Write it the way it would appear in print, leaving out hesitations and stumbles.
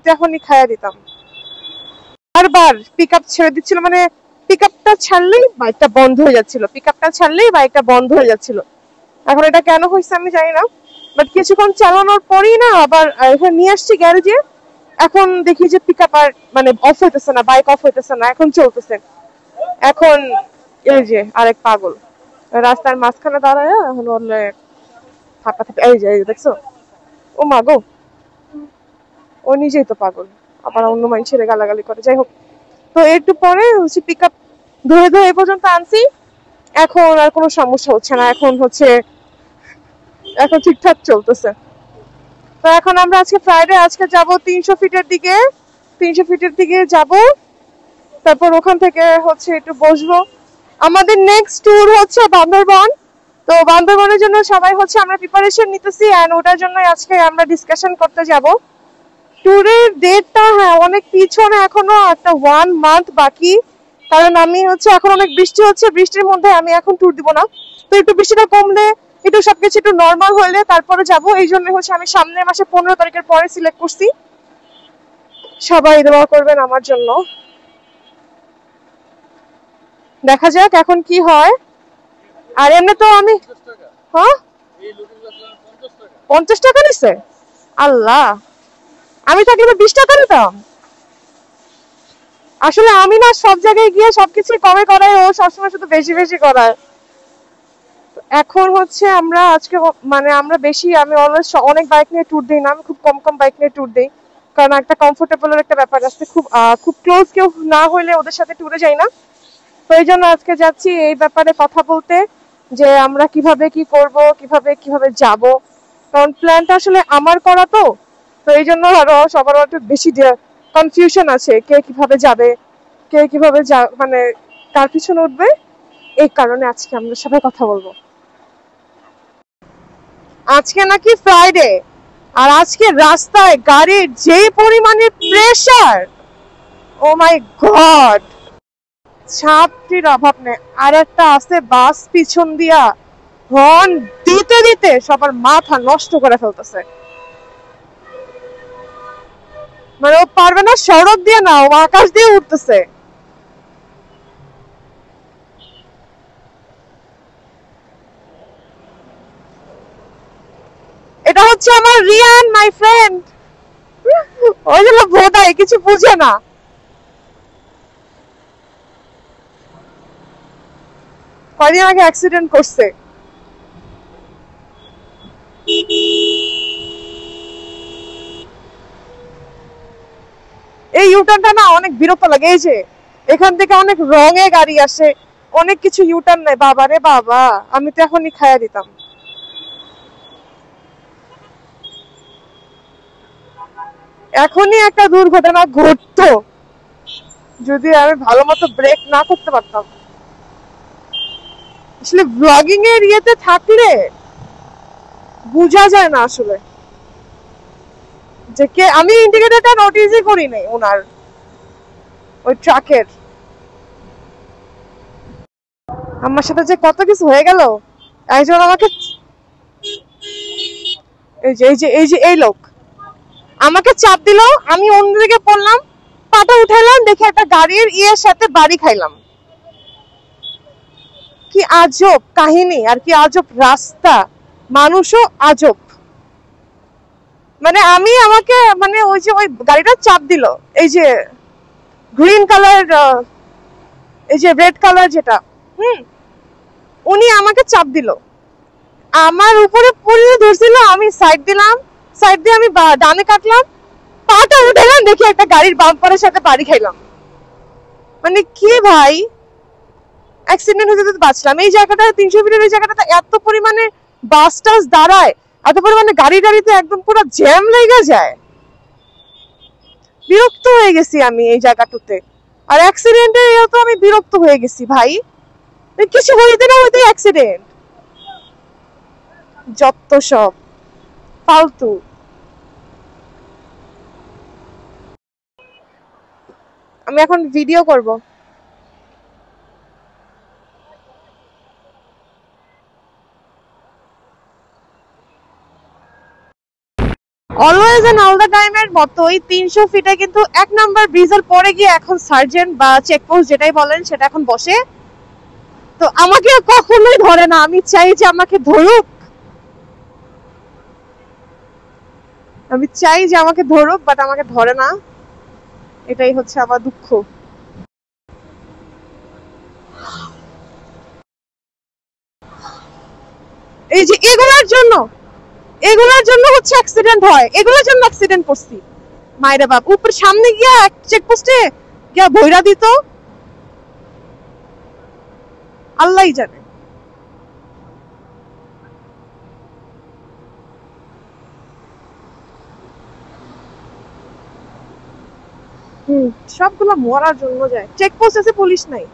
এখনই খাইয়া দিতাম। বারবার পিক আপ ছেড়ে দিচ্ছিল, মানে পিক আপটা ছাড়লেই বাইকটা বন্ধ হয়ে যাচ্ছিল, পিক আপটা ছাড়লেই বাইকটা বন্ধ হয়ে যাচ্ছিল। এখন এটা কেন হয়েছে আমি জানি না, বাট কিছুক্ষণ চালানোর পরেই না আবার এখানে নিয়ে আসছি গ্যারেজে। এখন দেখি যে পিক আপ আর মানে অফ হইতেছে না, বাইক অফ হইতেছে না, এখন চলতেছে। এখন এই যে আরেক পাগল রাস্তার মাঝখানে দাঁড়ায়, এখন বললে ফাঁকা থাকে। এই যে দেখছো, ও মা গো, ও নিজেই তো পাগল, আবার অন্য মানুষের গালাগালি করে। যাই হোক, তো একটু পরে হচ্ছে পিক আপ ধরে ধরে এ পর্যন্ত আনছি, এখন আর কোনো সমস্যা হচ্ছে না, এখন ঠিকঠাক চলতেছে। তো এখন আমরা আজকে ফ্রাইডে, আজকে যাব 300 ফিটের দিকে যাব। তারপর ওখান থেকে হচ্ছে একটু বসবো। আমাদের নেক্সট ট্যুর হচ্ছে বান্দরবন। তো বান্দরবনের জন্য সবাই হচ্ছে আমরা প্রিপারেশন নিতেছি, এন্ড ওটার জন্য আজকে আমরা ডিসকাশন করতে যাব। ট্যুরের ডেটটা হ্যাঁ অনেক পিছনে, এখনো একটা 1 মান্থ বাকি। কারণ আমি হচ্ছে এখন অনেক বৃষ্টি হচ্ছে, বৃষ্টির মধ্যে আমি এখন ট্যুর দিব না। তো একটু বৃষ্টিটা কমলে, একটু সবকিছু একটু নর্মাল হলে তারপরে যাব। এই জন্য হচ্ছে আমি সামনের মাসে 15 তারিখের পরে সিলেক্ট করছি। সবাই দোয়া করবেন আমার জন্য। দেখা যাক এখন কি হয়। আর এমনি তো আমি, হ্যাঁ 50 টাকা নিছে। আল্লাহ, আমি থাকলে 20 টাকা নিতাম। আসলে আমি না সব জায়গায় গিয়ে সবকিছু কমে করাই, ও সবসময় শুধু বেশি বেশি করায়। এখন হচ্ছে আমরা আজকে মানে আমরা বেশি, আমি অলওয়েজ অনেক বাইক নিয়ে ট্যুর দিই না, আমি খুব কম কম বাইক নিয়ে ট্যুর দিই। কারণ একটা কমফোর্টেবলের একটা ব্যাপার আছে, খুব ক্লোজ কেউ না হইলে ওদের সাথে ট্যুরে যাই না। তো এই জন্য আজকে যাচ্ছি এই ব্যাপারে কথা বলতে, যে আমরা কিভাবে কি করব, কিভাবে কিভাবে যাব। কারণ প্ল্যানটা আসলে আমার করা, তো তো এই জন্য আরো সবার একটু বেশি কনফিউশন আছে, কে কিভাবে যাবে, কে কিভাবে মানে কার পিছনে উঠবে। এই কারণে আজকে আমরা সবাই কথা বলবো। আজকে নাকি ফ্রাইডে, আর আজকে রাস্তায় গাড়ির যে পরিমাণের প্রেসার, ও মাই গড, ছাত্রীর অভাব নেই। আর একটা আছে বাস পিছন দিয়া হর্ন দিতে দিতে সবার মাথা নষ্ট করে ফেলতেছে। মানে ও পারবে না সড়ক দিয়ে, না ও আকাশ দিয়ে উঠতেছে। এটা হচ্ছে আমার রিয়ান, মাই ফ্রেন্ড। ওই জন্য বোধাই কিছু বুঝে না। কয়দিন আগে অ্যাক্সিডেন্ট করছে। এই ইউটার্নটা না অনেক বিরক্ত লাগে। এই যে এখান থেকে অনেক রঙে গাড়ি আসে, অনেক কিছু ইউটার্ন নেয়। বাবা রে বাবা, আমি তো এখনই খাইয়া দিতাম। এখনই একটা দুর্ঘটনা ঘটতো যদি আমি ভালো মতো ব্রেক না করতে পারতাম। আসলে ব্লগিং এর ইয়েতে থাকলে বোঝা যায় না আসলে যে কে। আমি ইন্ডিকেটরটা নোটিসই করি নাই ওনার ওই ট্রাকের। আমার সাথে যে কত কিছু হয়ে গেল। একজন আমাকে, এই লোক আমাকে চাপ দিল, আমি অন্যদিকে পড়লাম, পাটা উঠাইলাম, দেখে একটা গাড়ির ইয়ের সাথে বাড়ি খাইলাম। কি আজব কাহিনী, আর কি আজব রাস্তা, মানুষও আজব। মানে আমাকে মানে ওই যে ওই গাড়িটা চাপ দিল, এই যে গ্রিন কালার, এই যে রেড কালার যেটা, হুম, উনি আমাকে চাপ দিল, আমার উপরে পড়ে ধরছিল, আমি সাইড দিলাম, সাইড দিয়ে আমি ডানে কাটলাম, পাটা উঠালাম, দেখি একটা গাড়ির বাম্পারের সাথে বাড়ি খাইলাম। মানে কি ভাই, অ্যাক্সিডেন্ট হতে তো বাঁচলাম। এই জায়গাটা 300 ফিটের এই জায়গাটা এত পরিমাণে বাস টাস দাঁড়ায়, এত পরিমাণে গাড়ি টাড়িতে একদম পুরো জ্যাম লেগে যায়। বিরক্ত হয়ে গেছি আমি এই জায়গাটাতে। আর অ্যাক্সিডেন্টে তো আমি বিরক্ত হয়ে গেছি ভাই, কিছু হইতে না হইতে অ্যাক্সিডেন্ট, যত সব ফালতু। আমি এখন ভিডিও করব। Always and all the time টাইমের মতোই 300 ফিটে কিন্তু 1 নাম্বার ব্রিজের পরে গিয়ে এখন সার্জেন্ট বা চেকপোস্ট যেটাই বলেন সেটা এখন বসে। তো আমাকে কখনোই ধরে না, আমি চাই যে আমাকে ধরুক, আমি চাই যে আমাকে ধরুক, বাট আমাকে ধরে না। এটাই হচ্ছে আমার দুঃখ। এই যে এগুলোর জন্য হচ্ছে অ্যাক্সিডেন্ট হয়, এগুলোর জন্য অ্যাক্সিডেন্ট করছি। মায়েরা বাপ, উপর সামনে গিয়া চেকপোস্টে গিয়া ভৈরা দিত, আল্লাহই জানে। সবগুলো মরার জন্য যায়। চেকপোস্ট আছে, পুলিশ নাই।